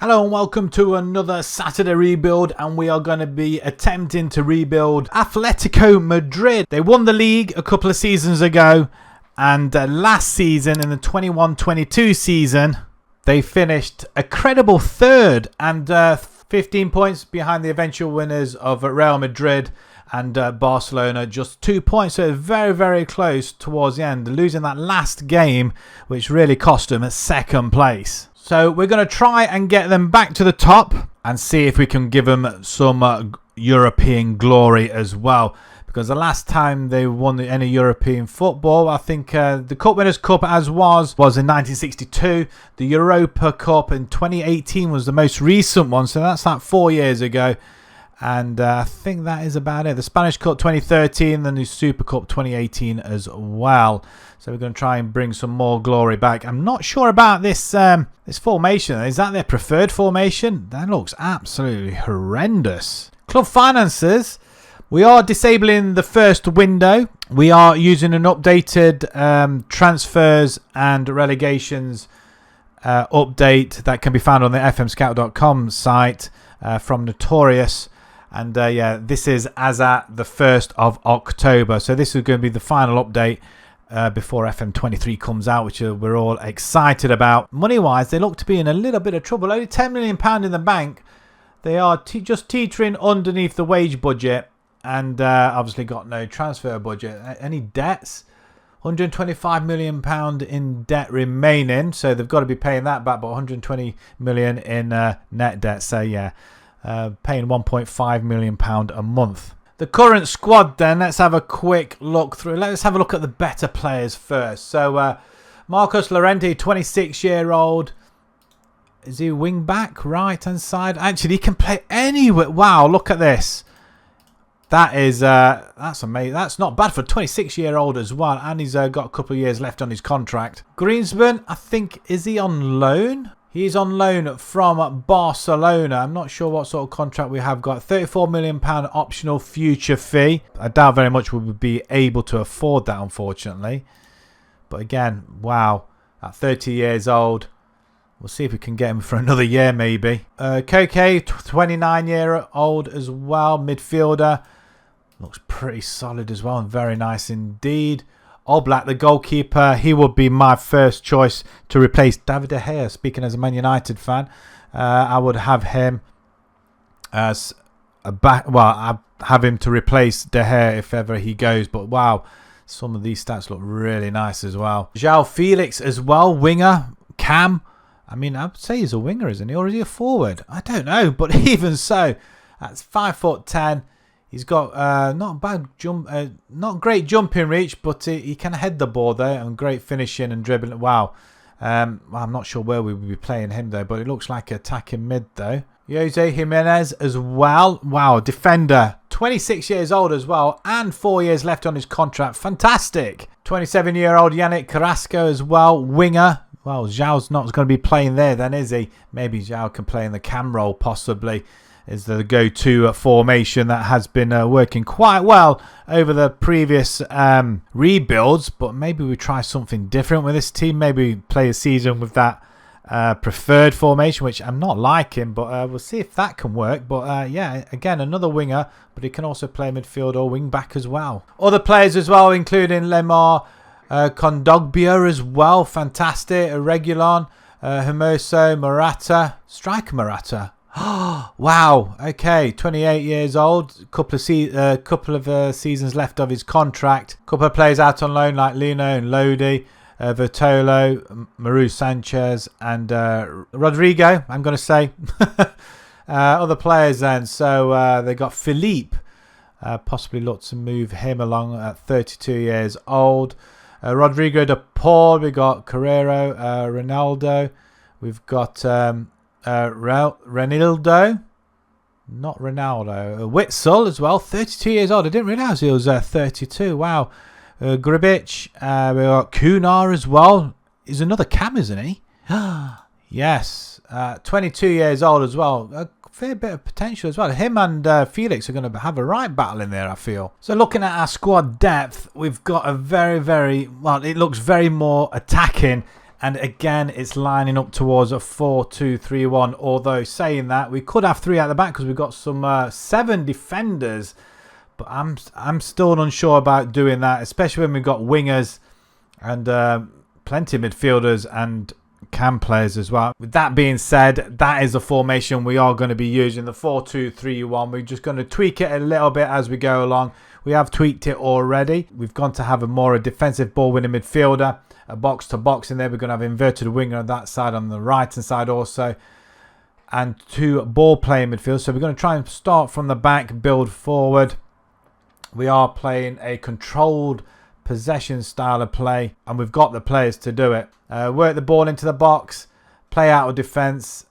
Hello and welcome to another Saturday rebuild, and we are going to be attempting to rebuild Atletico Madrid. They won the league a couple of seasons ago, and last season in the 21-22 season they finished a credible third and 15 points behind the eventual winners of Real Madrid and Barcelona, just 2 points. So very, very close towards the end, losing that last game, which really cost them a second place. So we're going to try and get them back to the top and see if we can give them some European glory as well. Because the last time they won any European football, I think the Cup Winners' Cup was in 1962. The Europa Cup in 2018 was the most recent one. So that's like 4 years ago. And I think that is about it. The Spanish Cup 2013, then the Super Cup 2018 as well. So we're going to try and bring some more glory back. I'm not sure about this this formation. Is that their preferred formation? That looks absolutely horrendous. Club finances. We are disabling the first window. We are using an updated transfers and relegations update that can be found on the fmscout.com site from Notorious. And yeah, this is as at the 1st of October. So this is going to be the final update before FM23 comes out, which we're all excited about. Money-wise, they look to be in a little bit of trouble. Only £10 million in the bank. They are just teetering underneath the wage budget. And obviously got no transfer budget. Any debts? £125 million in debt remaining. So they've got to be paying that back. But £120 million in net debt. So yeah. Paying £1.5 million a month. The current squad then, let's have a quick look through. Let's have a look at the better players first. So Marcos Llorente, 26-year-old. Is he wing back, right hand side? Actually, he can play anywhere. Wow, look at this. That is that's amazing. That's not bad for a 26-year-old as well, and he's got a couple of years left on his contract. Griezmann, I think, is he on loan? He's on loan from Barcelona. I'm not sure what sort of contract we have got. £34 million optional future fee. I doubt very much we would be able to afford that, unfortunately. But again, wow. At 30 years old. We'll see if we can get him for another year, maybe. Koke, 29-year-old as well. Midfielder. Looks pretty solid as well and very nice indeed. Oblak, the goalkeeper, he would be my first choice to replace David De Gea. Speaking as a Man United fan, I would have him as a back. Well, I'd have him to replace De Gea if ever he goes. But wow, some of these stats look really nice as well. João Felix as well, winger, cam. I mean, I would say he's a winger, isn't he? Or is he a forward? I don't know. But even so, that's 5'10". He's got not bad jump, not great jumping reach, but he can head the ball there and great finishing and dribbling. Wow. I'm not sure where we would be playing him though, but it looks like attacking mid though. Jose Jimenez as well. Wow, defender. 26 years old as well and 4 years left on his contract. Fantastic. 27-year-old Yannick Carrasco as well. Winger. Well, João's not going to be playing there then, is he? Maybe João can play in the cam role possibly. Is the go-to formation that has been working quite well over the previous rebuilds. But maybe we try something different with this team. Maybe play a season with that preferred formation, which I'm not liking. But we'll see if that can work. But yeah, again, another winger. But he can also play midfield or wing back as well. Other players as well, including Lemar Kondogbia as well. Fantastic. Regulon, Hermoso, Morata. Striker Morata. Wow. Okay, 28 years old. Couple of seasons left of his contract. Couple of players out on loan like Lino and Lodi, Vertolo, Maru Sanchez, and Rodrigo. I'm going to say other players then. So they got Philippe. Possibly look to move him along at 32 years old. Rodrigo de Paul. We got Carrero, Ronaldo. We've got Renildo, not Ronaldo. Witsel as well, 32 years old. I didn't realise he was 32. Wow. Gribic. We got Kunar as well. He's another cam, isn't he? Yes. 22 years old as well. A fair bit of potential as well. Him and Felix are going to have a right battle in there, I feel. So looking at our squad depth, we've got a very, very, well, it looks very more attacking And again, it's lining up towards a 4-2-3-1. Although saying that, we could have 3 at the back because we've got some 7 defenders. But I'm still unsure about doing that, especially when we've got wingers and plenty of midfielders and cam players as well. With that being said, that is the formation we are going to be using, the 4-2-3-1. We're just going to tweak it a little bit as we go along. We have tweaked it already. We've gone to have a defensive ball winning midfielder, a box to box in there. We're going to have inverted winger on that side, on the right hand side also, and 2 ball playing midfielders. So we're going to try and start from the back, build forward. We are playing a controlled possession style of play, and we've got the players to do it. Work the ball into the box, play out of defence,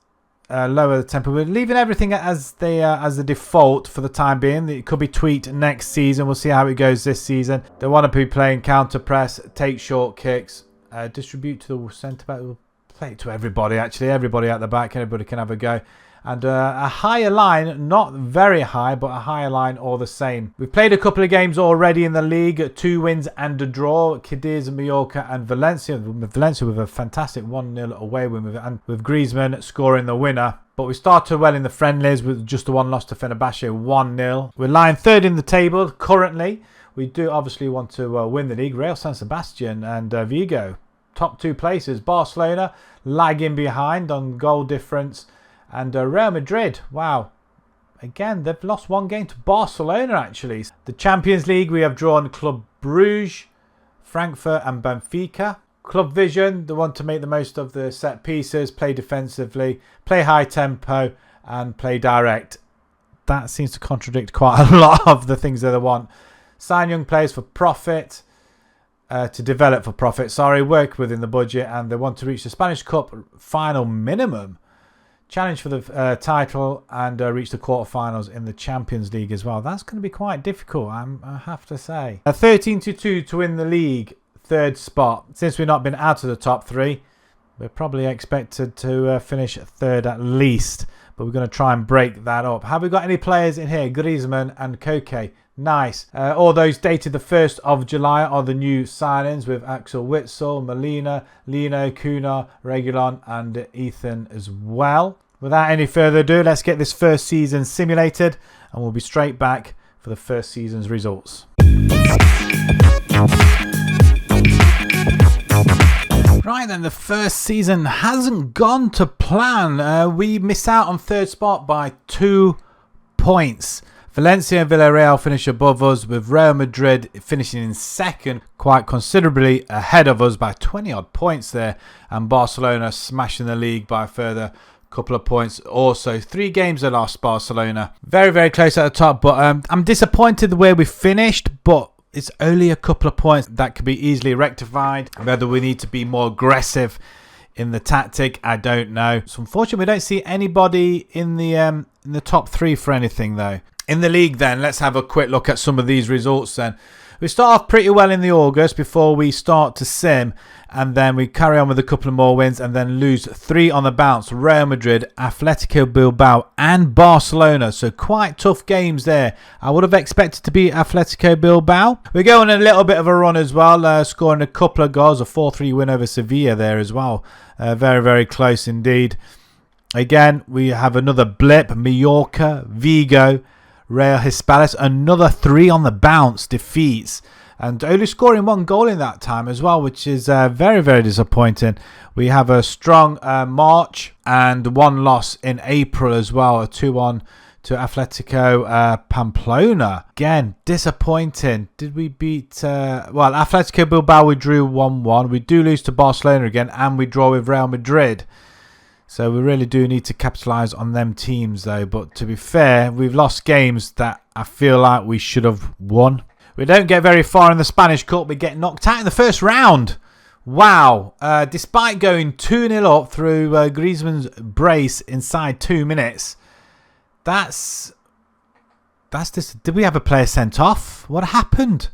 lower the tempo. We're leaving everything as the default for the time being. It could be tweaked next season. We'll see how it goes this season. They want to be playing counter press, take short kicks, distribute to the centre back. We'll play it to everybody, actually. Everybody at the back. Everybody can have a go. And a higher line, not very high, but a higher line all the same. We've played a couple of games already in the league, 2 wins and a draw. Cadiz, Mallorca and Valencia. Valencia with a fantastic 1-0 away win, and with Griezmann scoring the winner. But we started well in the friendlies with just the 1 loss to Fenerbahce, 1-0. We're lying 3rd in the table currently. We do obviously want to win the league. Real San Sebastian and Vigo, top 2 places. Barcelona lagging behind on goal difference. And Real Madrid, wow. Again, they've lost 1 game to Barcelona, actually. The Champions League, we have drawn Club Brugge, Frankfurt and Benfica. Club Vision, they want to make the most of the set pieces, play defensively, play high tempo and play direct. That seems to contradict quite a lot of the things that they want. Sign young players for profit, to develop for profit, work within the budget, and they want to reach the Spanish Cup final minimum. Challenge for the title and reach the quarterfinals in the Champions League as well. That's going to be quite difficult, I have to say. 13-2 to win the league, 3rd spot. Since we've not been out of the top 3, we're probably expected to finish 3rd at least. But we're going to try and break that up. Have we got any players in here? Griezmann and Koke. Nice. All those dated the 1st of July are the new signings with Axel Witsel, Molina, Lino, Kuna, Regulon and Ethan as well. Without any further ado, let's get this first season simulated and we'll be straight back for the first season's results. Right then, the first season hasn't gone to plan. We missed out on 3rd spot by 2 points. Valencia and Villarreal finish above us, with Real Madrid finishing in 2nd, quite considerably ahead of us by 20 odd points there, and Barcelona smashing the league by a further couple of points. Also, 3 games they lost, Barcelona. Very, very close at the top, but I'm disappointed the way we finished, but it's only a couple of points that could be easily rectified. Whether we need to be more aggressive in the tactic, I don't know. So unfortunately, we don't see anybody in the top 3 for anything though. In the league then, let's have a quick look at some of these results then. We start off pretty well in the August before we start to sim, and then we carry on with a couple of more wins and then lose 3 on the bounce. Real Madrid, Atletico Bilbao and Barcelona, so quite tough games there. I would have expected to beat Atletico Bilbao. We go on a little bit of a run as well, scoring a couple of goals, a 4-3 win over Sevilla there as well. Very, very close indeed. Again, we have another blip, Mallorca, Vigo, Real Hispalis, another 3 on the bounce defeats, and only scoring 1 goal in that time as well, which is very, very disappointing. We have a strong March and 1 loss in April as well, a 2-1 to Atletico Pamplona. Again, disappointing. Did we beat... well, Atletico Bilbao we drew 1-1. We do lose to Barcelona again, and we draw with Real Madrid. So we really do need to capitalise on them teams though. But to be fair, we've lost games that I feel like we should have won. We don't get very far in the Spanish Cup. We get knocked out in the first round. Wow. Despite going 2-0 up through Griezmann's brace inside 2 minutes. That's this. Did we have a player sent off? What happened?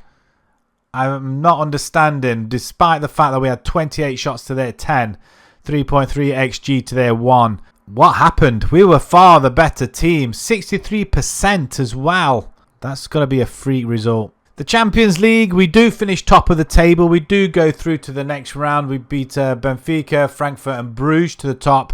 I'm not understanding. Despite the fact that we had 28 shots to their 10. 3.3 XG to their 1. What happened? We were far the better team. 63% as well. That's got to be a freak result. The Champions League, we do finish top of the table. We do go through to the next round. We beat Benfica, Frankfurt and Bruges to the top.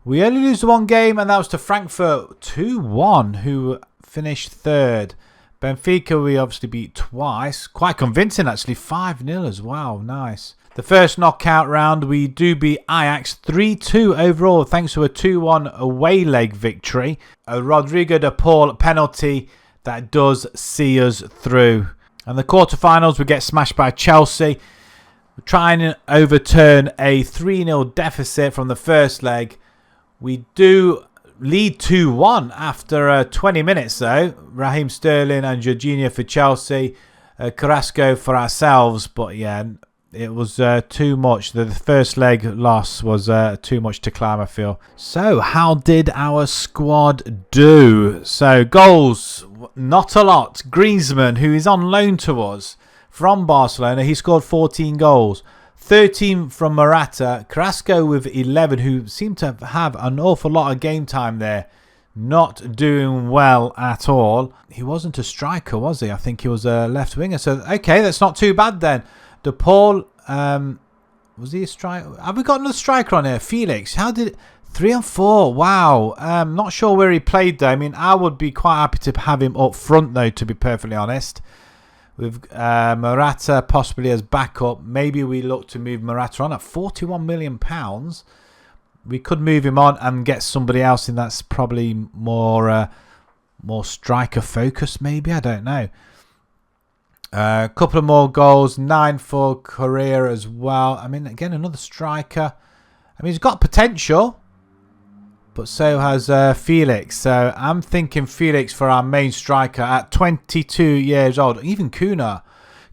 We only lose one game, and that was to Frankfurt 2-1, who finished third. Benfica we obviously beat twice. Quite convincing, actually. 5-0 as well. Nice. The first knockout round, we do beat Ajax 3-2 overall, thanks to a 2-1 away leg victory. A Rodrigo de Paul penalty that does see us through. And the quarterfinals, we get smashed by Chelsea. We're trying to overturn a 3-0 deficit from the first leg. We do lead 2-1 after 20 minutes though. Raheem Sterling and Jorginho for Chelsea. Carrasco for ourselves. But yeah, it was too much. The first leg loss was too much to climb, I feel. So how did our squad do? So goals, not a lot. Griezmann, who is on loan to us from Barcelona, he scored 14 goals. 13 from Morata. Carrasco with 11, who seemed to have an awful lot of game time there. Not doing well at all. He wasn't a striker, was he? I think he was a left winger. So, okay, that's not too bad then. De Paul, was he a striker? Have we got another striker on here? Felix. How did it? 3 and 4. Wow. Not sure where he played though. I mean, I would be quite happy to have him up front though, to be perfectly honest. With Morata possibly as backup. Maybe we look to move Morata on at £41 million. We could move him on and get somebody else in that's probably more striker focused maybe. I don't know. A couple of more goals. 9 for Correa as well. I mean, again, another striker. I mean, he's got potential. But so has Felix. So I'm thinking Felix for our main striker at 22 years old. Even Kuna.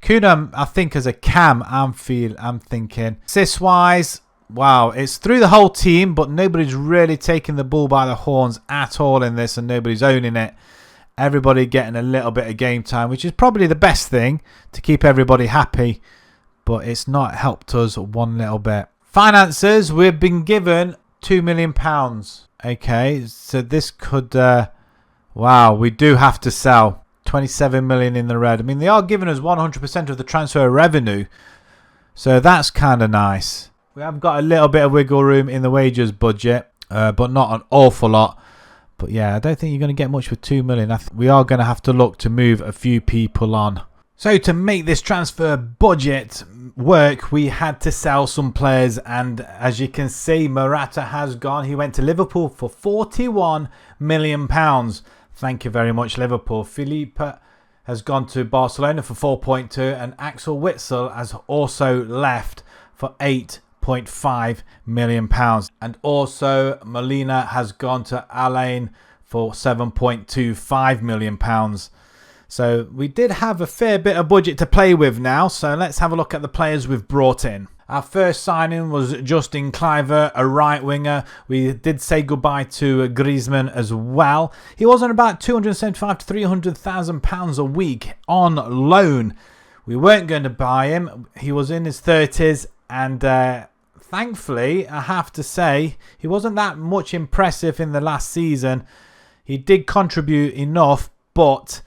Kuna, I think, as a cam, I'm thinking. Assist-wise, wow. It's through the whole team, but nobody's really taking the bull by the horns at all in this, and nobody's owning it. Everybody getting a little bit of game time, which is probably the best thing to keep everybody happy. But it's not helped us one little bit. Finances, we've been given £2 million. Okay, so this could... wow, we do have to sell. 27 million in the red. I mean, they are giving us 100% of the transfer revenue. So that's kind of nice. We have got a little bit of wiggle room in the wages budget, but not an awful lot. But yeah, I don't think you're going to get much with 2 million. We are going to have to look to move a few people on. So to make this transfer budget work, we had to sell some players, and as you can see, Morata has gone. He went to Liverpool for £41 million. Thank you very much, Liverpool. Felipe has gone to Barcelona for 4.2, and Axel Witsel has also left for £8.5 million. And also Molina has gone to Alain for £7.25 million. So we did have a fair bit of budget to play with now. So let's have a look at the players we've brought in. Our first signing was Justin Kluivert, a right winger. We did say goodbye to Griezmann as well. He was on about £275,000 to £300,000 a week on loan. We weren't going to buy him. He was in his 30s, and thankfully, I have to say, he wasn't that much impressive in the last season. He did contribute enough, but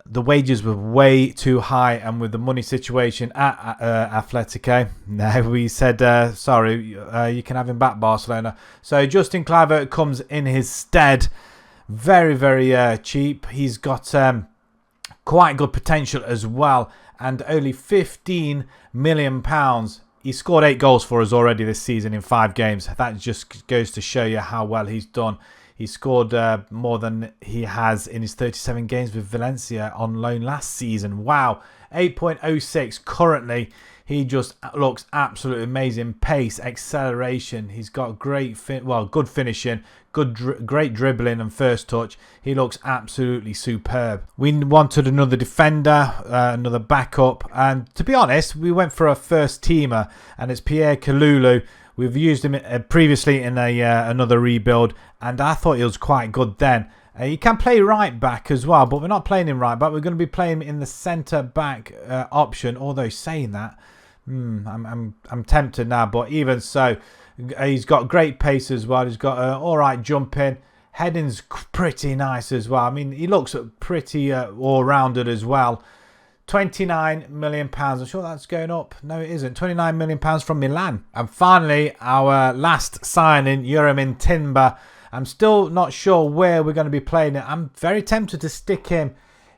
the wages were way too high, and with the money situation at Atletico, we said, sorry, you can have him back, Barcelona. So Justin Kluivert comes in his stead. Very, very cheap. He's got quite good potential as well, and only £15 million. He scored 8 goals for us already this season in 5 games. That just goes to show you how well he's done. He scored more than he has in his 37 games with Valencia on loan last season. Wow, 8.06 currently. He just looks absolutely amazing. Pace, acceleration. He's got great, good finishing, great dribbling and first touch. He looks absolutely superb. We wanted another defender, another backup, and to be honest, we went for a first teamer, and it's Pierre Kalulu. We've used him previously in another rebuild, and I thought he was quite good then. He can play right back as well, but we're not playing him right back. We're going to be playing him in the centre back option. Although saying that, I'm tempted now. But even so, he's got great pace as well. He's got all right jumping. Heading's pretty nice as well. I mean, he looks pretty all-rounded as well. £29 million. I'm sure that's going up. No, it isn't. £29 million from Milan. And finally, our last signing, Yuramin Timber. I'm still not sure where we're going to be playing it. I'm very tempted to stick him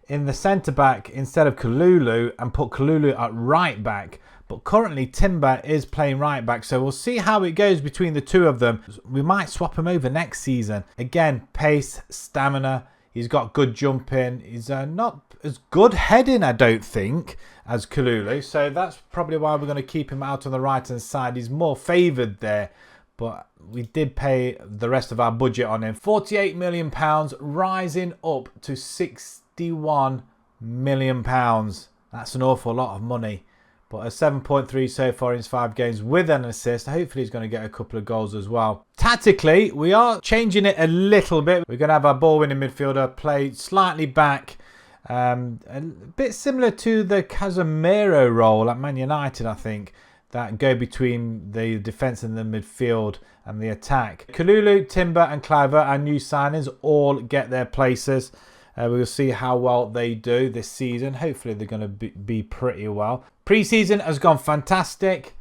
in the centre-back instead of Kalulu and put Kalulu at right-back. But currently, Timber is playing right-back. So we'll see how it goes between the two of them. We might swap him over next season. Again, pace, stamina. He's got good jumping. He's not as good heading, I don't think, as Kalulu. So that's probably why we're going to keep him out on the right-hand side. He's more favoured there. But we did pay the rest of our budget on him. £48 million, rising up to £61 million. That's an awful lot of money. But a 7.3 so far in his 5 games with an assist. Hopefully he's going to get a couple of goals as well. Tactically, we are changing it a little bit. We're going to have our ball-winning midfielder play slightly back. A bit similar to the Casemiro role at Man United, I think. That go between the defence and the midfield and the attack. Kalulu, Timber and Kluivert, our new signings, all get their places. We'll see how well they do this season. Hopefully they're going to be pretty well. Pre-season has gone fantastic.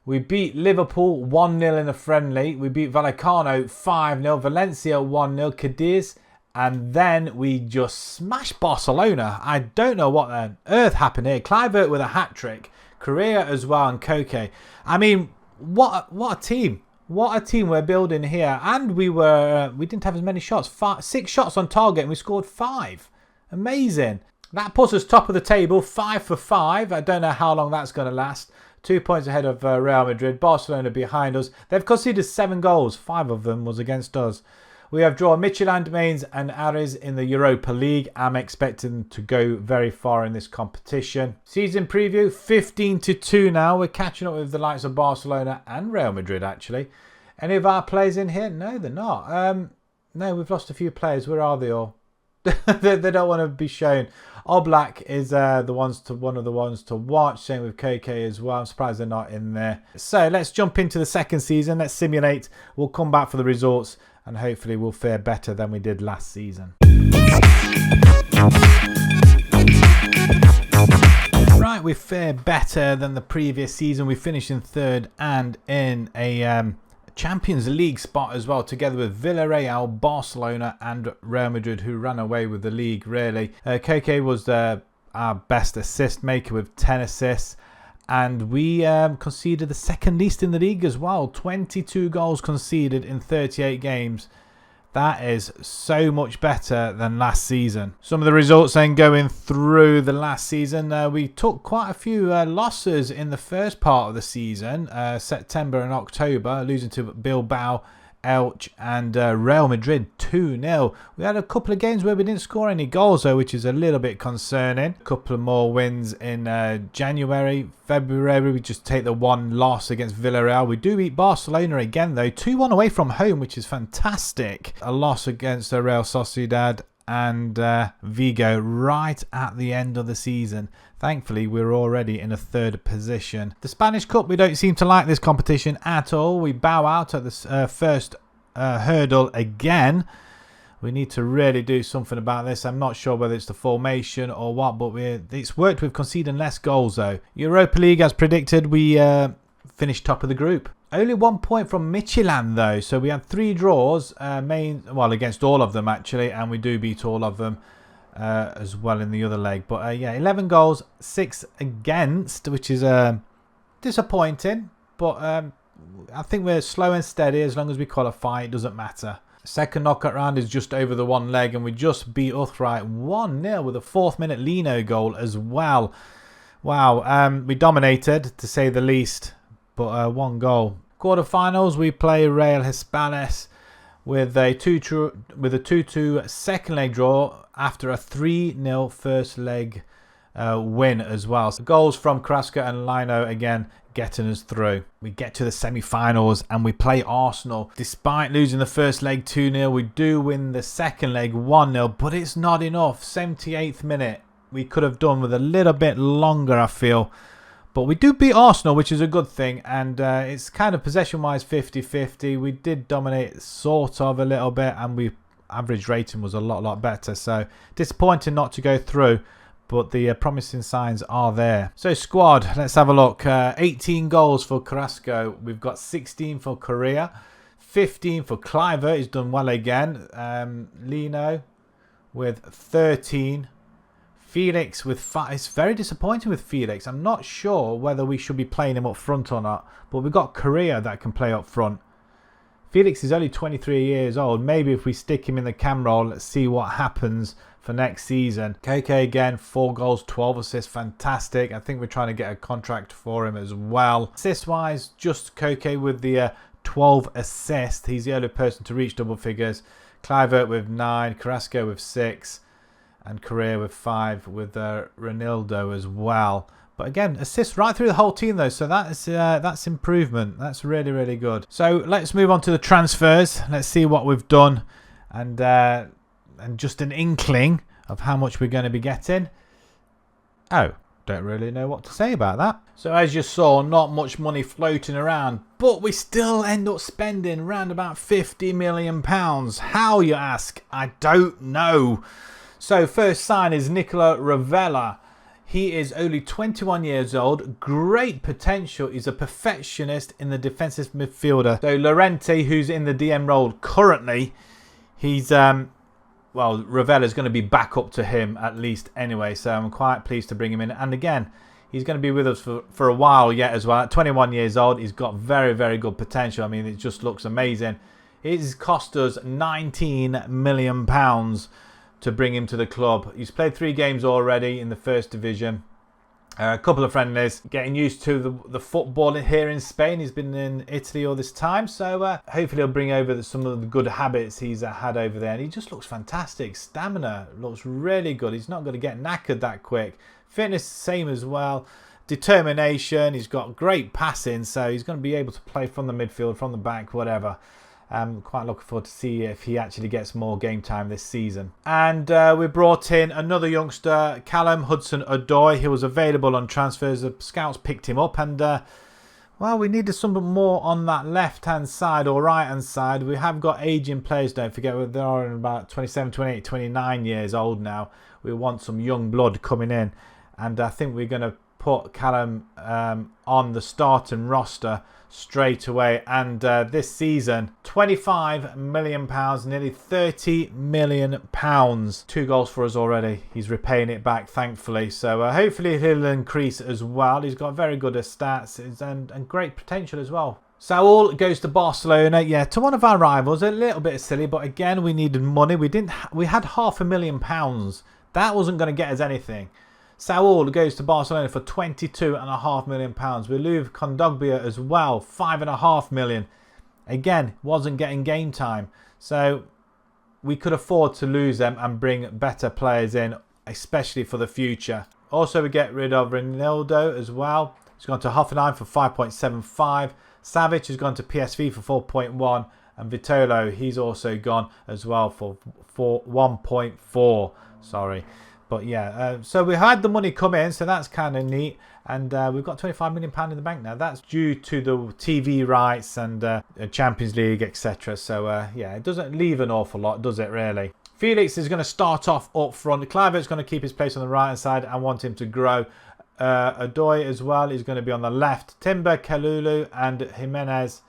We beat Liverpool 1-0 in a friendly. We beat Vallecano 5-0. Valencia 1-0. Cadiz. And then we just smashed Barcelona. I don't know what on earth happened here. Kluivert with a hat-trick. Correa as well and Koke. I mean, what a team. What a team we're building here. And we didn't have as many shots. 6 shots on target and we scored 5. Amazing. That puts us top of the table, 5 for 5. I don't know how long that's going to last. 2 points ahead of Real Madrid. Barcelona behind us. They've conceded 7 goals. 5 of them was against us. We have drawn Midtjylland, Mainz and Aris in the Europa League. I'm expecting to go very far in this competition. Season preview, 15-2 now. We're catching up with the likes of Barcelona and Real Madrid, actually. Any of our players in here? No, they're not. No, we've lost a few players. Where are they all? They don't want to be shown. Oblak is one of the ones to watch. Same with KK as well. I'm surprised they're not in there. So let's jump into the second season. Let's simulate. We'll come back for the results. And hopefully we'll fare better than we did last season. Right, we fare better than the previous season. We finished in 3rd and in a Champions League spot as well, together with Villarreal, Barcelona and Real Madrid, who ran away with the league, really. Koke was our best assist maker with 10 assists. And we conceded the second least in the league as well. 22 goals conceded in 38 games. That is so much better than last season. Some of the results then going through the last season. We took quite a few losses in the first part of the season. September and October, losing to Bilbao, Elche and Real Madrid 2-0. We had a couple of games where we didn't score any goals though, which is a little bit concerning. A couple of more wins in January, February. We just take the 1 loss against Villarreal. We do beat Barcelona again though, 2-1 away from home, which is fantastic. A loss against Real Sociedad and Vigo right at the end of the season. Thankfully, we're already in a 3rd position. The Spanish Cup, we don't seem to like this competition at all. We bow out at the first hurdle again. We need to really do something about this. I'm not sure whether it's the formation or what, but it's worked with conceding less goals though. Europa League, as predicted, we finished top of the group. Only 1 point from Midtjylland though, so we had 3 draws, against all of them actually, and we do beat all of them as well in the other leg. But yeah, 11 goals, 6 against, which is disappointing, but I think we're slow and steady. As long as we qualify, it doesn't matter. Second knockout round is just over the 1 leg, and we just beat Utrecht 1-0 with a 4th minute Lino goal as well. Wow, we dominated to say the least. But 1 goal. Quarterfinals, we play Real Hispalis with a 2-2 second leg draw after a 3-0 first leg win as well. So goals from Carrasco and Lino again getting us through. We get to the semi-finals and we play Arsenal. Despite losing the first leg 2-0, we do win the second leg 1-0, but it's not enough. 78th minute. We could have done with a little bit longer, I feel. But we do beat Arsenal, which is a good thing. And it's kind of possession-wise 50-50. We did dominate sort of a little bit. And average rating was a lot better. So disappointing not to go through. but the promising signs are there. So squad, let's have a look. 18 goals for Carrasco. We've got 16 for Correa. 15 for Cliver. He's done well again. Lino with 13. Felix with 5. It's very disappointing with Felix. I'm not sure whether we should be playing him up front or not. But we've got Correa that can play up front. Felix is only 23 years old. Maybe if we stick him in the cam role, let's see what happens for next season. KK again, 4 goals, 12 assists. Fantastic. I think we're trying to get a contract for him as well. Assist-wise, just KK with the 12 assists. He's the only person to reach double figures. Kluivert with 9. Carrasco with 6. And Correa with 5 with Ronaldo as well. But again, assists right through the whole team though, so that's improvement. That's really, really good. So let's move on to the transfers. Let's see what we've done, and just an inkling of how much we're going to be getting. Oh, don't really know what to say about that. So as you saw, not much money floating around, but we still end up spending around about £50 million. How, you ask? I don't know. So first sign is Nicola Ravella. He is only 21 years old. Great potential. He's a perfectionist in the defensive midfielder. So Llorente, who's in the DM role currently, he's well, Ravella's going to be back up to him at least anyway. So I'm quite pleased to bring him in. And again, he's going to be with us for a while yet as well. At 21 years old, he's got very, very good potential. I mean, it just looks amazing. It's cost us £19 million to bring him to the club. He's played 3 games already in the first division. A couple of friendlies. Getting used to the football here in Spain. He's been in Italy all this time. So hopefully he'll bring over some of the good habits he's had over there. And he just looks fantastic. Stamina looks really good. He's not going to get knackered that quick. Fitness, same as well. Determination. He's got great passing. So he's going to be able to play from the midfield, from the back, whatever. I'm quite looking forward to see if he actually gets more game time this season. And we brought in another youngster, Callum Hudson-Odoi. He was available on transfers. The scouts picked him up, and well, we needed something more on that left-hand side or right-hand side. We have got aging players, don't forget. They are about 27, 28, 29 years old now. We want some young blood coming in, and I think we're going to put Callum on the starting roster straight away. And this season, £25 million, nearly £30 million. 2 goals for us already. He's repaying it back, thankfully. So hopefully he'll increase as well. He's got very good stats and great potential as well. Saul goes to Barcelona. Yeah, to one of our rivals. A little bit silly, but again, we needed money. We had £500,000. That wasn't going to get us anything. Saul goes to Barcelona for £22.5 million. We lose Kondogbia as well, £5.5 million. Again, wasn't getting game time. So we could afford to lose them and bring better players in, especially for the future. Also, we get rid of Ronaldo as well. He's gone to Hoffenheim for 5.75. Savic has gone to PSV for 4.1. And Vitolo, he's also gone as well for 1.4. Sorry. But yeah, so we had the money come in, so that's kind of neat. And we've got £25 million in the bank now. That's due to the TV rights and Champions League, etc. So yeah, it doesn't leave an awful lot, does it really? Felix is going to start off up front. Kluivert's going to keep his place on the right hand side. I want him to grow. Odoi as well is going to be on the left. Timber, Kalulu and Jimenez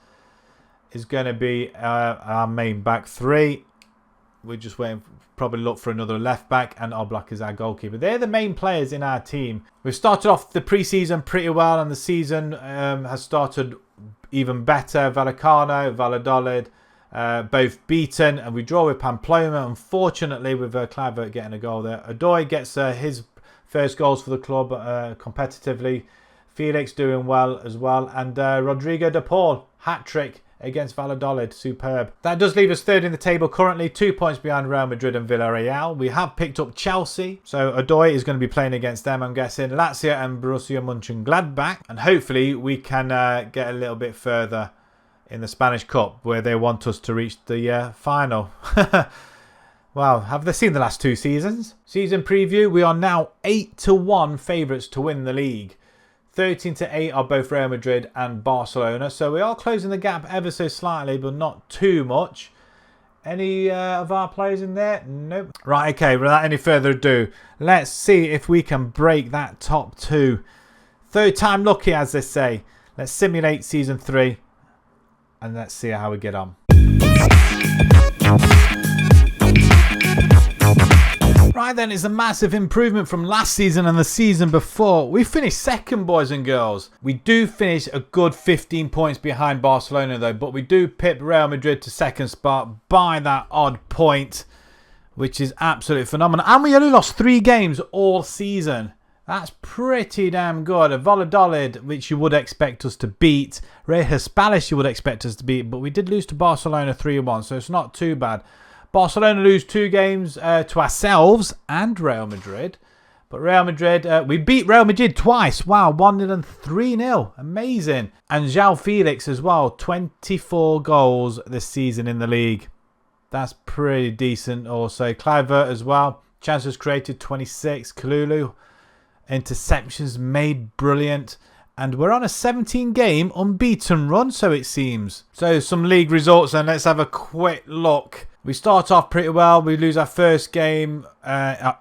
is going to be our main back 3. We're just waiting, probably look for another left back, and Oblak is our goalkeeper. They're the main players in our team. We've started off the pre-season pretty well, and the season has started even better. Vallecano, Valladolid, both beaten, and we draw with Pamplona. Unfortunately, with Kluivert getting a goal there. Odoi gets his first goals for the club competitively. Felix doing well as well, and Rodrigo de Paul, hat-trick against Valladolid. Superb. That does leave us 3rd in the table currently, 2 points behind Real Madrid and Villarreal. We have picked up Chelsea, so Odoi is going to be playing against them, I'm guessing. Lazio and Borussia Mönchengladbach, and hopefully we can get a little bit further in the Spanish Cup, where they want us to reach the final. Wow, have they seen the last 2 seasons? Season preview, we are now 8-1 favourites to win the league. 13-8 are both Real Madrid and Barcelona. So we are closing the gap ever so slightly, but not too much. Any of our players in there? Nope. Right, okay, without any further ado, let's see if we can break that top 2. Third time lucky, as they say. Let's simulate Season 3 and let's see how we get on. Right then, it's a massive improvement from last season and the season before. We finished second, boys and girls. We do finish a good 15 points behind Barcelona though, but we do pip Real Madrid to second spot by that odd point, which is absolutely phenomenal. And we only lost 3 games all season. That's pretty damn good. A Valladolid, which you would expect us to beat. Real Hispanic, you would expect us to beat, but we did lose to Barcelona 3-1, so it's not too bad. Barcelona lose 2 games to ourselves and Real Madrid. But Real Madrid, we beat Real Madrid twice. Wow, 1-0 and 3-0. Amazing. And João Felix as well. 24 goals this season in the league. That's pretty decent also. Kluivert as well. Chances created 26. Kalulu. Interceptions made brilliant. And we're on a 17-game unbeaten run, so it seems. So some league results, and let's have a quick look. We start off pretty well. We lose our first game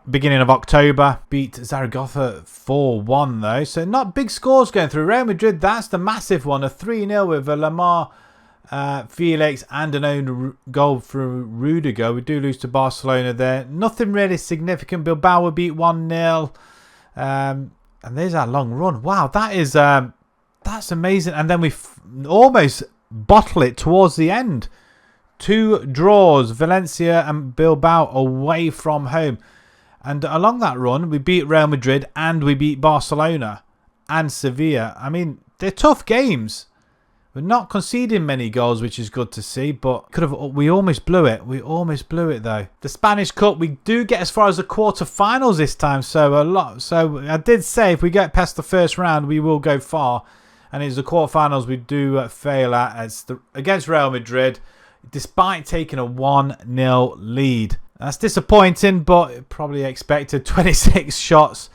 beginning of October. Beat Zaragoza 4-1 though. So not big scores going through. Real Madrid, that's the massive one. A 3-0 with a Lamar, Felix and an own goal from Rudiger. We do lose to Barcelona there. Nothing really significant. Bilbao were beat 1-0. And there's our long run. Wow, that is that's amazing. And then we almost bottle it towards the end. 2 draws, Valencia and Bilbao away from home. And along that run, we beat Real Madrid and we beat Barcelona and Sevilla. I mean, they're tough games. We're not conceding many goals, which is good to see, but we almost blew it. We almost blew it though. The Spanish Cup, we do get as far as the quarterfinals this time, so I did say if we get past the first round, we will go far. And it's the quarterfinals we do fail at against Real Madrid, despite taking a 1-0 lead. That's disappointing, but probably expected. 26 shots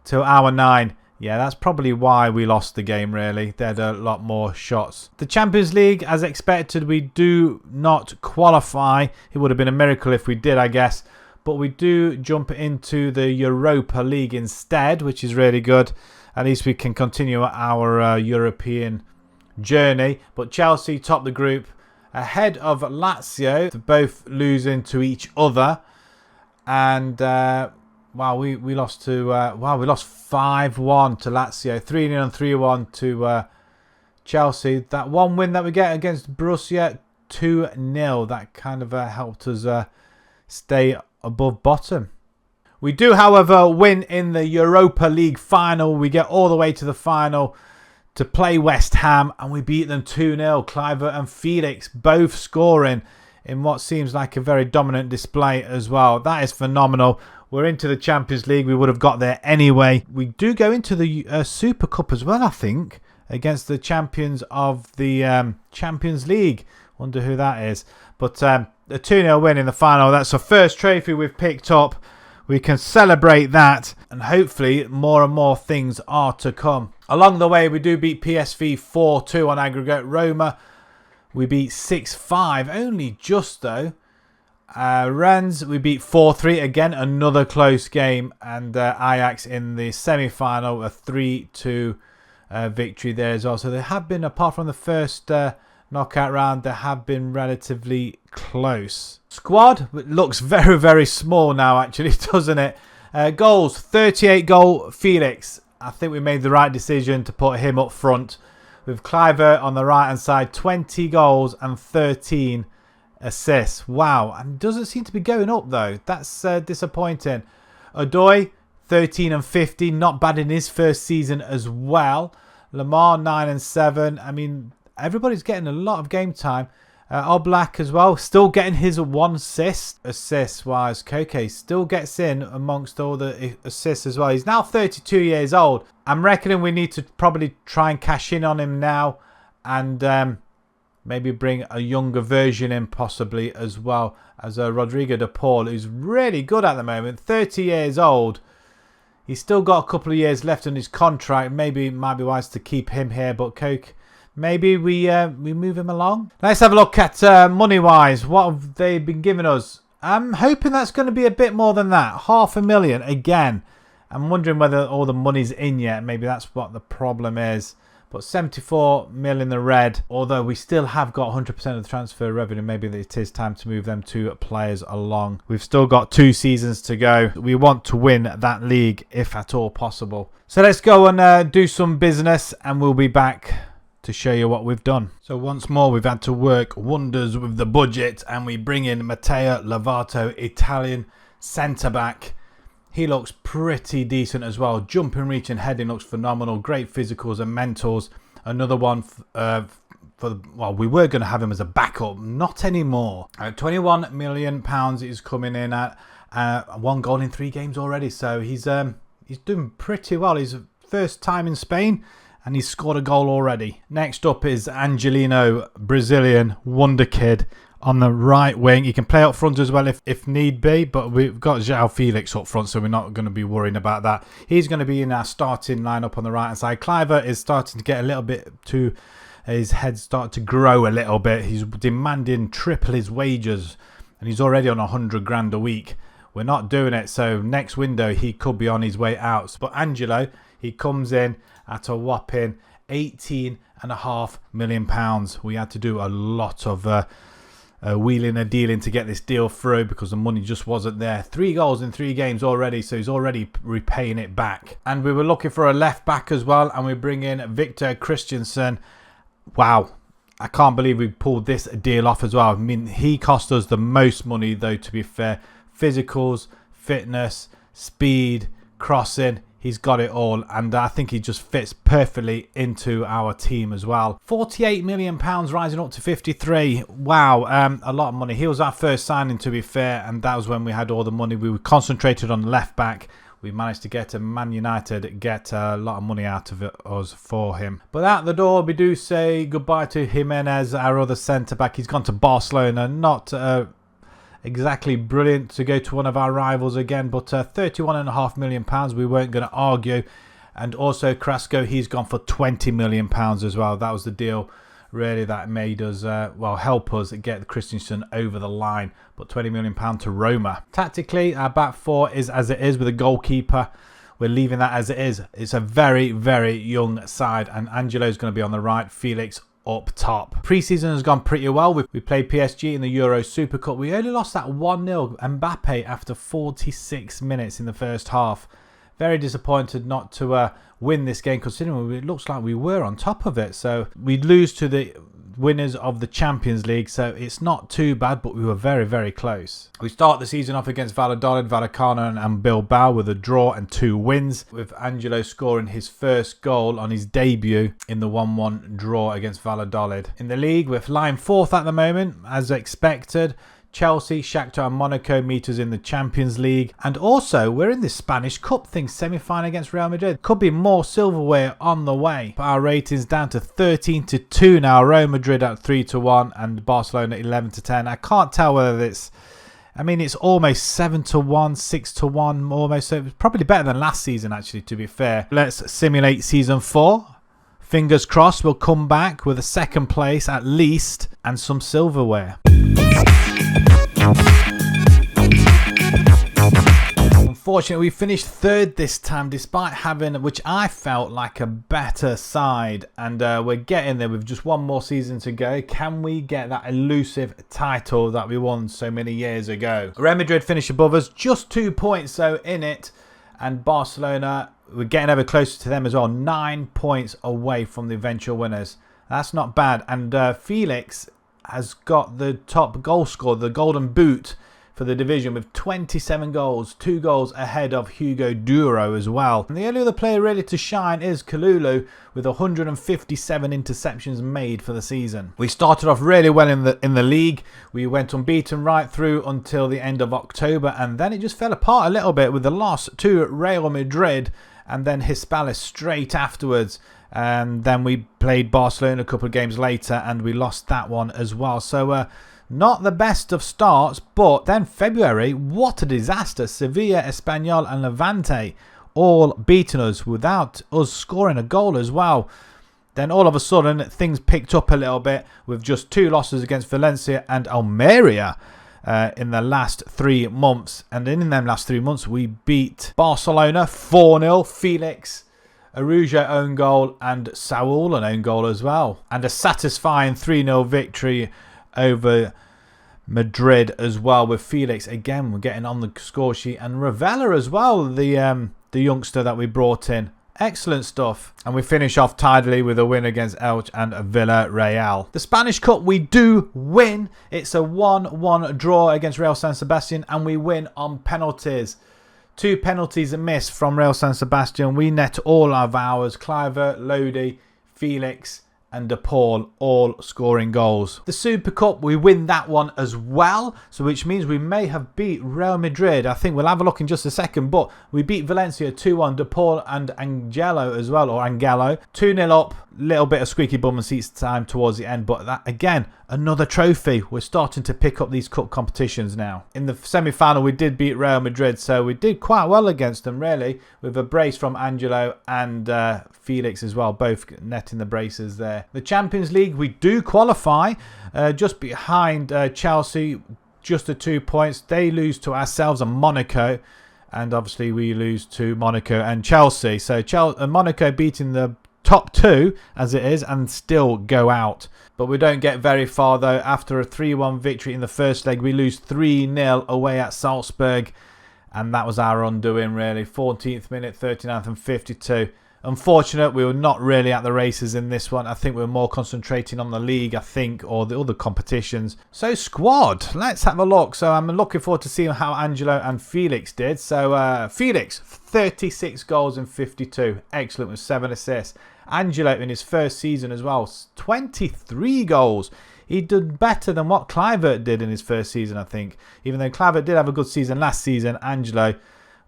to our 9. Yeah, that's probably why we lost the game, really. They had a lot more shots. The Champions League, as expected, we do not qualify. It would have been a miracle if we did, I guess. But we do jump into the Europa League instead, which is really good. At least we can continue our European journey. But Chelsea top the group ahead of Lazio. They're both losing to each other. And wow, we lost to we lost 5-1 to Lazio, 3-0 and 3-1 to Chelsea. That one win that we get against Borussia, 2-0. That kind of helped us stay above bottom. We do, however, win in the Europa League final. We get all the way to the final to play West Ham, and we beat them 2-0. Kluivert and Felix both scoring in what seems like a very dominant display as well. That is phenomenal. We're into the Champions League. We would have got there anyway. We do go into the Super Cup as well, I think, against the champions of the Champions League. Wonder who that is. But a 2-0 win in the final. That's the first trophy we've picked up. We can celebrate that, and hopefully more and more things are to come. Along the way, we do beat PSV 4-2 on aggregate. Roma, we beat 6-5, only just though. Rennes, we beat 4-3. Again, another close game. And Ajax in the semi-final, a 3-2 victory there as well. So they have been, apart from the first knockout round, they have been relatively close. Squad looks very, very small now, actually, doesn't it? Goals, 38 goal Felix. I think we made the right decision to put him up front. With Kluivert on the right-hand side, 20 goals and 13 assists. Wow, and doesn't seem to be going up, though. That's disappointing. Odoi, 13 and 50. Not bad in his first season as well. Lamar, 9 and 7. I mean, everybody's getting a lot of game time. Oblak as well, still getting his 1 assist. Assist-wise, Koke still gets in amongst all the assists as well. He's now 32 years old. I'm reckoning we need to probably try and cash in on him now. And maybe bring a younger version in possibly as well as Rodrigo de Paul, who's really good at the moment. 30 years old. He's still got a couple of years left on his contract. Maybe it might be wise to keep him here. But Coke maybe we move him along. Let's have a look at money-wise. What have they been giving us? I'm hoping that's going to be a bit more than that. 500,000 again. I'm wondering whether all the money's in yet. Maybe that's what the problem is. But 74 mil in the red. Although we still have got 100% of the transfer revenue. Maybe it is time to move them two players along. We've still got 2 seasons to go. We want to win that league if at all possible. So let's go and do some business. And we'll be back to show you what we've done. So once more, we've had to work wonders with the budget. And we bring in Matteo Lovato, Italian centre-back. He looks pretty decent as well. Jumping, reaching, heading looks phenomenal. Great physicals and mentals. Another one well, we were going to have him as a backup. Not anymore. £21 million is coming in at 1 goal in 3 games already. So he's doing pretty well. He's first time in Spain and he's scored a goal already. Next up is Angelino, Brazilian wonder kid. On the right wing, he can play up front as well if need be, but we've got João Felix up front, so we're not going to be worrying about that. He's going to be in our starting lineup on the right hand side. Cliver is starting to get a little bit his head started to grow a little bit. He's demanding triple his wages, and he's already on 100 grand a week. We're not doing it, so next window he could be on his way out. But Angelo, he comes in at a whopping £18.5 million. We had to do a lot of wheeling and dealing to get this deal through because the money just wasn't there. 3 goals in 3 games already, so he's already repaying it back. And we were looking for a left back as well, and we bring in Victor Christensen. Wow, I can't believe we pulled this deal off as well. I mean, he cost us the most money though, to be fair. Physicals, fitness, speed, crossing. He's got it all, and I think he just fits perfectly into our team as well. £48 million rising up to 53. Wow, a lot of money. He was our first signing, to be fair, and that was when we had all the money. We were concentrated on left back. We managed to get to Man United, get a lot of money out of us for him. But at the door, we do say goodbye to Jimenez, our other centre-back. He's gone to Barcelona, not exactly brilliant to go to one of our rivals again, but £31.5 million, we weren't going to argue. And also Carrasco, he's gone for £20 million as well. That was the deal really that made us help us get Christensen over the line. But £20 million to Roma. Tactically, our back four is as it is with a goalkeeper. We're leaving that as it is. It's a very, very young side, and Angelo's going to be on the right, Felix up top. Pre-season has gone pretty well. We played PSG in the Euro Super Cup. We only lost that 1-0. Mbappe after 46 minutes in the first half. Very disappointed not to win this game, considering it looks like we were on top of it. So we lose to the winners of the Champions League, so it's not too bad, but we were very, very close. We start the season off against Valladolid, Vallecano and Bilbao with a draw and 2 wins, with Angelo scoring his first goal on his debut in the 1-1 draw against Valladolid. In the league, we're flying 4th at the moment, as expected. Chelsea, Shakhtar and Monaco meet us in the Champions League. And also, we're in this Spanish Cup thing, semi-final against Real Madrid. Could be more silverware on the way. But our rating's down to 13-2 now. Real Madrid at 3-1 and Barcelona 11-10. I can't tell whether it's... I mean, it's almost 7-1, 6-1 almost. So it's probably better than last season, actually, to be fair. Let's simulate Season 4. Fingers crossed we'll come back with a 2nd place at least and some silverware. Unfortunately, we finished 3rd this time, despite having, which I felt like, a better side. And we're getting there with just 1 more season to go. Can we get that elusive title that we won so many years ago? Real Madrid finished above us, just 2 points so in it. And Barcelona, we're getting ever closer to them as well. 9 points away from the eventual winners. That's not bad. And Felix has got the top goal scorer, the golden boot for the division, with 27 goals, 2 goals ahead of Hugo Duro as well. And the only other player ready to shine is Kalulu, with 157 interceptions made for the season. We started off really well in the league. We went unbeaten right through until the end of October, and then it just fell apart a little bit with the loss to Real Madrid and then Hispalis straight afterwards. And then we played Barcelona a couple of games later and we lost that one as well. So not the best of starts, but then February, what a disaster. Sevilla, Espanyol and Levante all beating us without us scoring a goal as well. Then all of a sudden, things picked up a little bit with just 2 losses against Valencia and Almeria in the last 3 months. And in them last 3 months, we beat Barcelona 4-0. Felix, Arujo own goal, and Saul an own goal as well. And a satisfying 3-0 victory over Madrid as well with Felix. Again, we're getting on the score sheet. And Ravella as well, the youngster that we brought in. Excellent stuff. And we finish off tidily with a win against Elche and Villarreal. The Spanish Cup we do win. It's a 1-1 draw against Real San Sebastian and we win on penalties. 2 penalties missed from Real San Sebastian. We net all of ours. Kluivert, Lodi, Felix and De Paul all scoring goals. The Super Cup, we win that one as well, so which means we may have beat Real Madrid. I think we'll have a look in just a second, but we beat Valencia 2-1, De Paul and Angelo as well, or Angelo. 2-0 up, little bit of squeaky bum and seats time towards the end, but that again, another trophy. We're starting to pick up these cup competitions now. In the semi-final, we did beat Real Madrid, so we did quite well against them, really, with a brace from Angelo and Felix as well, both netting the braces there. The Champions League, we do qualify, just behind Chelsea, just the 2 points. They lose to ourselves and Monaco, and obviously we lose to Monaco and Chelsea. So Monaco beating the top 2 as it is and still go out. But we don't get very far though. After a 3-1 victory in the first leg, we lose 3-0 away at Salzburg. And that was our undoing really. 14th minute, 39th and 52. Unfortunate, we were not really at the races in this one. I think we were more concentrating on the league, or the other competitions. So squad, let's have a look. So I'm looking forward to seeing how Angelo and Felix did. So Felix, 36 goals and 52. Excellent with 7 assists. Angelo in his first season as well, 23 goals. He did better than what Kluivert did in his first season, I think. Even though Kluivert did have a good season last season, Angelo,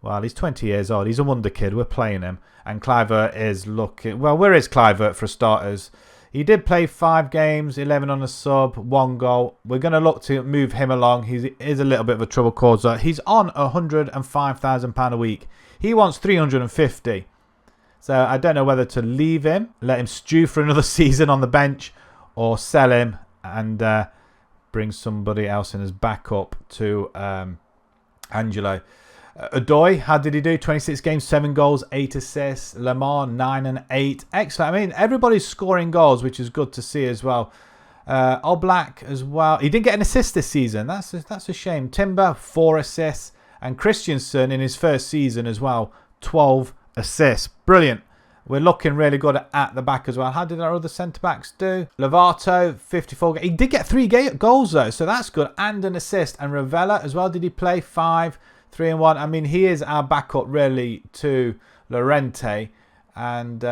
well, he's 20 years old. He's a wonder kid. We're playing him. And Kluivert is looking... Well, where is Kluivert for starters? He did play 5 games, 11 on a sub, 1 goal. We're going to look to move him along. He is a little bit of a trouble causer. He's on £105,000 a week. He wants 350. So I don't know whether to leave him, let him stew for another season on the bench, or sell him and bring somebody else in as backup to Angelo. Odoi, how did he do? 26 games, 7 goals, 8 assists. Lamar, 9 and 8. Excellent. I mean, everybody's scoring goals, which is good to see as well. Oblak as well. He didn't get an assist this season. That's a shame. Timber, 4 assists. And Christensen in his first season as well, 12 assists. Brilliant. We're looking really good at the back as well. How did our other centre-backs do? Lovato, 54. He did get 3 goals though, so that's good. And an assist. And Ravella as well. Did he play? 5, 3 and 1. I mean, he is our backup really to Llorente. And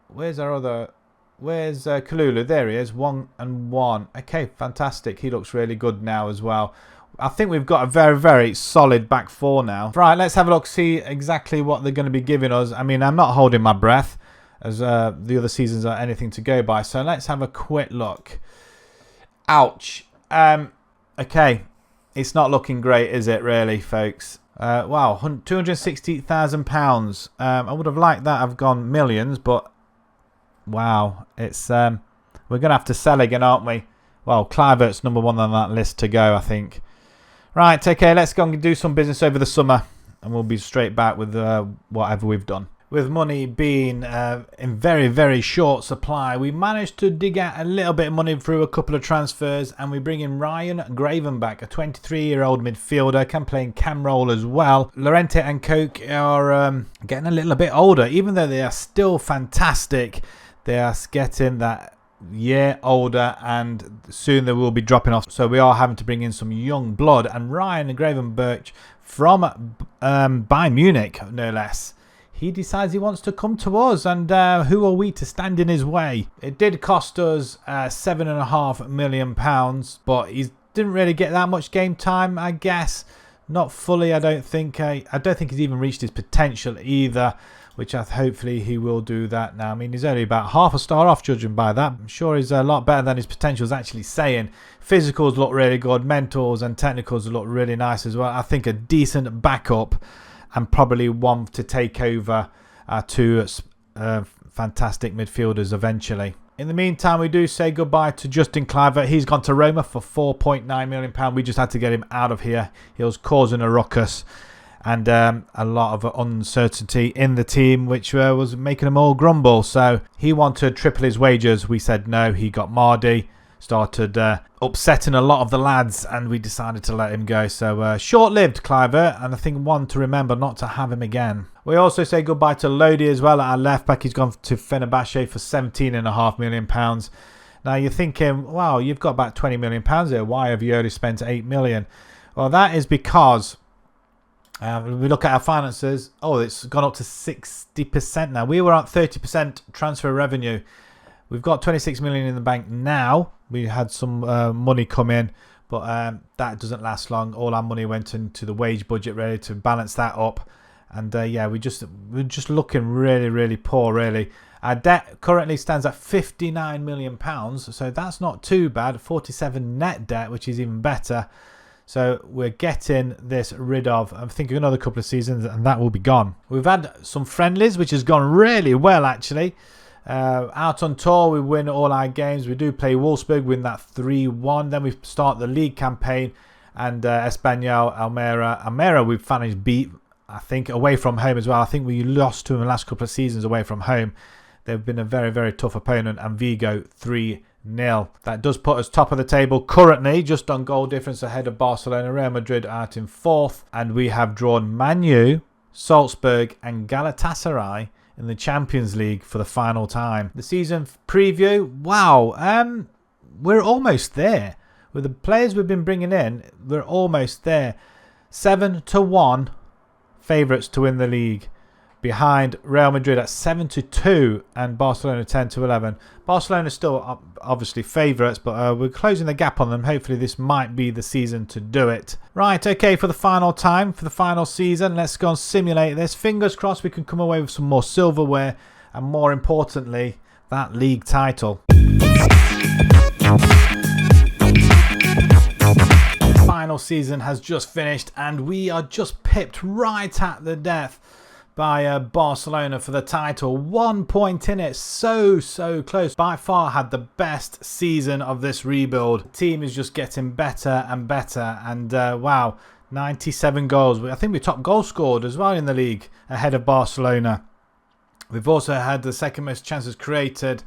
where's our other... Where's Kalulu? There he is. 1 and 1. Okay, fantastic. He looks really good now as well. I think we've got a very, very solid back 4 now. Right, let's have a look, see exactly what they're going to be giving us. I mean, I'm not holding my breath as the other seasons are anything to go by. So let's have a quick look. Ouch. Okay, it's not looking great, is it, really, folks? Wow, £260,000. I would have liked that. I've gone millions, but wow, it's we're going to have to sell again, aren't we? Well, Kluivert's number 1 on that list to go, I think. Right, okay, let's go and do some business over the summer. And we'll be straight back with whatever we've done. With money being in very, very short supply, we managed to dig out a little bit of money through a couple of transfers. And we bring in Ryan Gravenbach, a 23-year-old midfielder, can play in cam role as well. Llorente and Coke are getting a little bit older. Even though they are still fantastic, they are getting that year older and soon they will be dropping off, so we are having to bring in some young blood. And Ryan Gravenberch from Bayern Munich, no less, he decides he wants to come to us, and who are we to stand in his way? It did cost us £7.5 million, but he didn't really get that much game time, I guess. Not fully, I don't think. I don't think he's even reached his potential either, which hopefully he will do that now. I mean, he's only about half a star off, judging by that. I'm sure he's a lot better than his potential is actually saying. Physicals look really good. Mentals and technicals look really nice as well. I think a decent backup and probably one to take over to fantastic midfielders eventually. In the meantime, we do say goodbye to Justin Kluivert. He's gone to Roma for £4.9 million. We just had to get him out of here. He was causing a ruckus and a lot of uncertainty in the team, which was making them all grumble. So he wanted to triple his wages. We said no. He got Mardy, started upsetting a lot of the lads, and we decided to let him go. So short-lived Kluivert, and I think one to remember not to have him again. We also say goodbye to Lodi as well at our left back. He's gone to Fenerbahce for £17.5 million. Now you're thinking, wow, you've got about £20 million here. Why have you only spent £8 million? Well, that is because we look at our finances. Oh, it's gone up to 60% now. We were at 30% transfer revenue. We've got 26 million in the bank now. We had some money come in, but that doesn't last long. All our money went into the wage budget ready to balance that up. And yeah, we're just looking really, really poor, really. Our debt currently stands at £59 million, so that's not too bad. 47 net debt, which is even better. So we're getting this rid of, I'm thinking another couple of seasons, and that will be gone. We've had some friendlies, which has gone really well, actually. Out on tour, we win all our games. We do play Wolfsburg, win that 3-1. Then we start the league campaign, and Espanyol, Almera, we've managed beat, I think, away from home as well. I think we lost to them the last couple of seasons away from home. They've been a very, very tough opponent, and Vigo 3-0. That does put us top of the table currently, just on goal difference ahead of Barcelona. Real Madrid out in 4th, and we have drawn Man U, Salzburg, and Galatasaray in the Champions League for the final time. The season preview, wow, we're almost there. With the players we've been bringing in, we're almost there. 7-1 favourites to win the league, behind Real Madrid at 7-2 and Barcelona 10-11. Barcelona still obviously favourites, but we're closing the gap on them. Hopefully this might be the season to do it. Right, okay, for the final time, for the final season, let's go and simulate this. Fingers crossed we can come away with some more silverware, and more importantly, that league title. Final season has just finished, and we are just pipped right at the death by Barcelona for the title. 1 point in it, so close. By far had the best season of this rebuild. The team is just getting better and better, and wow, 97 goals. I think we top goal scored as well in the league, ahead of Barcelona. We've also had the second most chances created,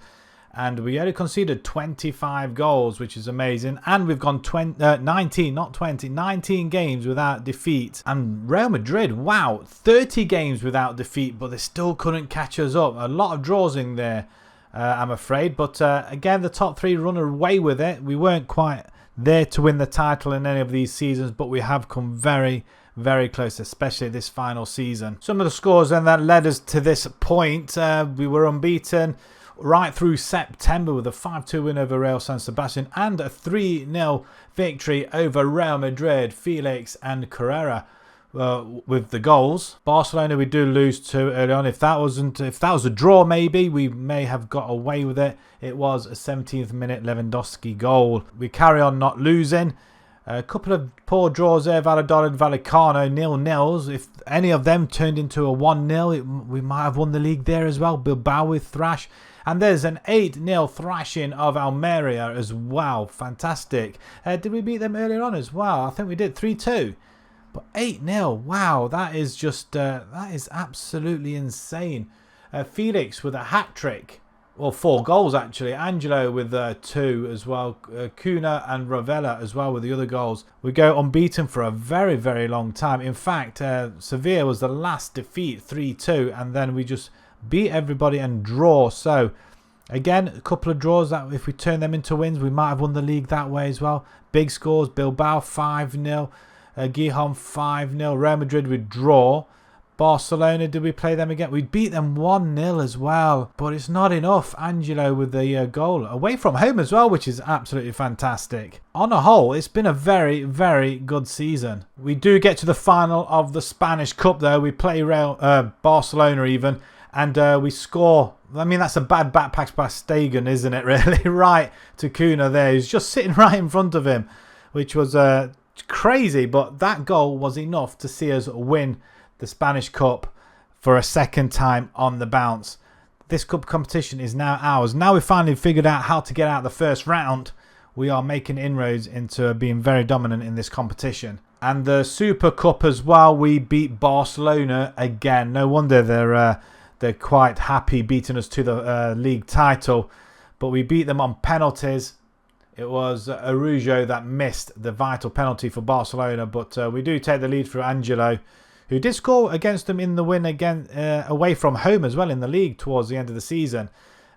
and we only conceded 25 goals, which is amazing. And we've gone 19 games without defeat. And Real Madrid, wow, 30 games without defeat, but they still couldn't catch us up. A lot of draws in there, I'm afraid. But again, the top three run away with it. We weren't quite there to win the title in any of these seasons, but we have come very, very close, especially this final season. Some of the scores then that led us to this point. We were unbeaten right through September with a 5-2 win over Real San Sebastian and a 3-0 victory over Real Madrid. Felix and Carrera with the goals. Barcelona we do lose to early on. If that was a draw, maybe we may have got away with it. It was a 17th minute Lewandowski goal. We carry on not losing. A couple of poor draws there. Valladolid, Vallecano, 0-0s. If any of them turned into a 1-0, we might have won the league there as well. Bilbao with thrash. And there's an 8-0 thrashing of Almeria as well. Fantastic. Did we beat them earlier on as well? I think we did, 3-2. But 8-0, wow, that is just, that is absolutely insane. Felix with a hat-trick. Well, 4 goals actually. Angelo with 2 as well. Cunha and Ravella as well with the other goals. We go unbeaten for a very, very long time. In fact, Sevilla was the last defeat, 3-2. And then we just beat everybody and draw. So again, a couple of draws that if we turn them into wins, we might have won the league that way as well. Big scores: Bilbao 5-0, Gijón 5-0, Real Madrid would draw. Barcelona, did we play them again? We beat them 1-0 as well, but it's not enough. Angelo with the goal away from home as well, which is absolutely fantastic. On a whole, it's been a very, very good season. We do get to the final of the Spanish Cup though. We play Barcelona even, and we score. I mean, that's a bad backpass by Stegen, isn't it, really? Right to Cunha there. He's just sitting right in front of him, which was crazy, but that goal was enough to see us win the Spanish Cup for a second time on the bounce. This cup competition is now ours. Now we've finally figured out how to get out the first round. We are making inroads into being very dominant in this competition. And the Super Cup as well, we beat Barcelona again. No wonder they're quite happy beating us to the league title. But we beat them on penalties. It was Araujo that missed the vital penalty for Barcelona. But we do take the lead through Angelo, who did score against them in the win again away from home as well in the league towards the end of the season.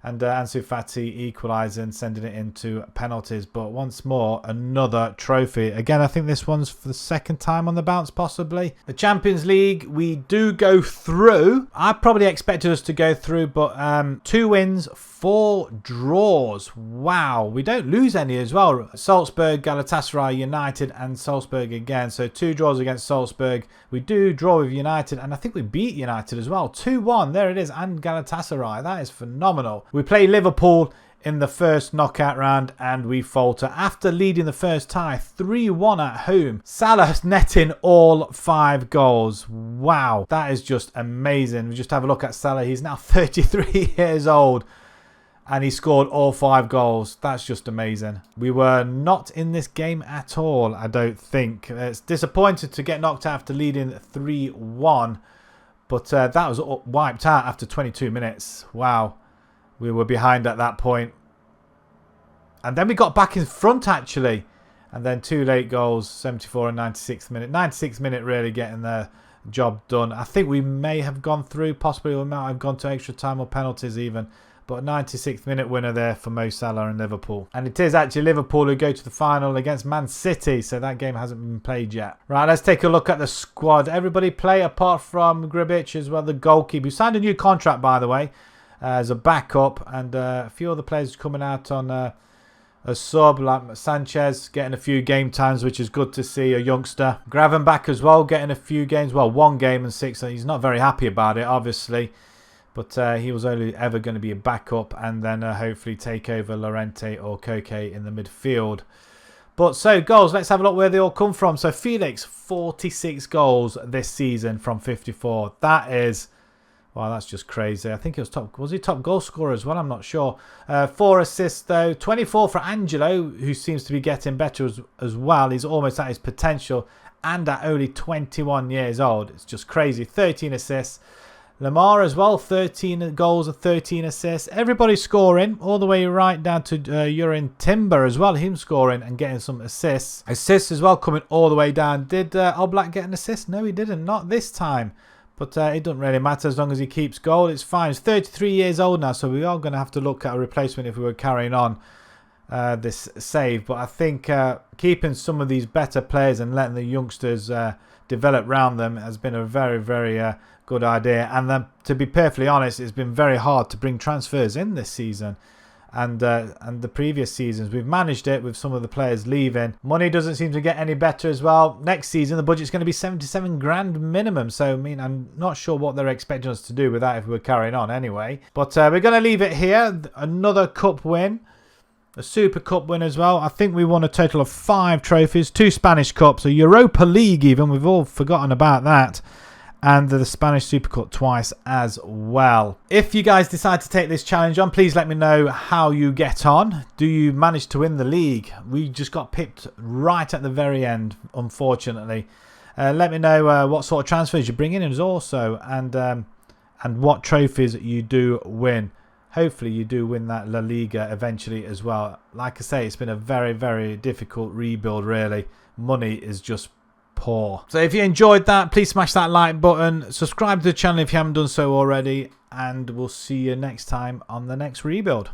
And Ansu Fati equalising, sending it into penalties. But once more, another trophy. Again, I think this one's for the second time on the bounce, possibly. The Champions League, we do go through. I probably expected us to go through, but 2 wins, 4 draws. Wow, we don't lose any as well. Salzburg, Galatasaray, United, and Salzburg again. So 2 draws against Salzburg. We do draw with United, and I think we beat United as well. 2-1, there it is, and Galatasaray. That is phenomenal. We play Liverpool in the first knockout round and we falter after leading the first tie 3-1 at home. Salah netting all 5 goals. Wow, that is just amazing. We just have a look at Salah. He's now 33 years old and he scored all 5 goals. That's just amazing. We were not in this game at all, I don't think. It's disappointed to get knocked out after leading 3-1, but that was wiped out after 22 minutes. Wow. We were behind at that point. And then we got back in front, actually. And then 2 late goals, 74 and 96th minute. 96th minute really getting the job done. I think we may have gone through. Possibly we might have gone to extra time or penalties even. But 96th minute winner there for Mo Salah and Liverpool. And it is actually Liverpool who go to the final against Man City. So that game hasn't been played yet. Right, let's take a look at the squad. Everybody play apart from Gribic as well, the goalkeeper. Who signed a new contract, by the way, as a backup, and a few other players coming out on a sub, like Sanchez getting a few game times, which is good to see, a youngster. Gravenbach as well getting a few games, well, 1 game and 6. He's not very happy about it, obviously, but he was only ever going to be a backup and then hopefully take over Llorente or Koke in the midfield. But so goals, let's have a look where they all come from. So Felix, 46 goals this season from 54. That is... wow, that's just crazy. I think it was top. Was he top goal scorer as well? I'm not sure. 4 assists though. 24 for Angelo, who seems to be getting better as well. He's almost at his potential and at only 21 years old. It's just crazy. 13 assists. Lamar as well. 13 goals and 13 assists. Everybody's scoring all the way right down to Urin Timber as well. Him scoring and getting some assists. Assists as well coming all the way down. Did Oblak get an assist? No, he didn't. Not this time. But it doesn't really matter as long as he keeps goal. It's fine. He's 33 years old now, so we are going to have to look at a replacement if we were carrying on this save. But I think keeping some of these better players and letting the youngsters develop around them has been a very, very good idea. And then, to be perfectly honest, it's been very hard to bring transfers in this season. And the previous seasons we've managed it with some of the players leaving. Money doesn't seem to get any better as well. Next season the budget's going to be 77 grand minimum, so I mean, I'm not sure what they're expecting us to do with that if we're carrying on anyway. But we're going to leave it here. Another cup win, a Super Cup win as well. I think we won a total of 5 trophies, 2 Spanish Cups, a Europa League even, we've all forgotten about that, and the Spanish Super Cup twice as well. If you guys decide to take this challenge on, please let me know how you get on. Do you manage to win the league? We just got pipped right at the very end, unfortunately. Let me know what sort of transfers you bring in as also, and what trophies you do win. Hopefully you do win that La Liga eventually as well. Like I say, it's been a very, very difficult rebuild really. Money is just poor. So if you enjoyed that, please smash that like button, subscribe to the channel if you haven't done so already, and we'll see you next time on the next rebuild.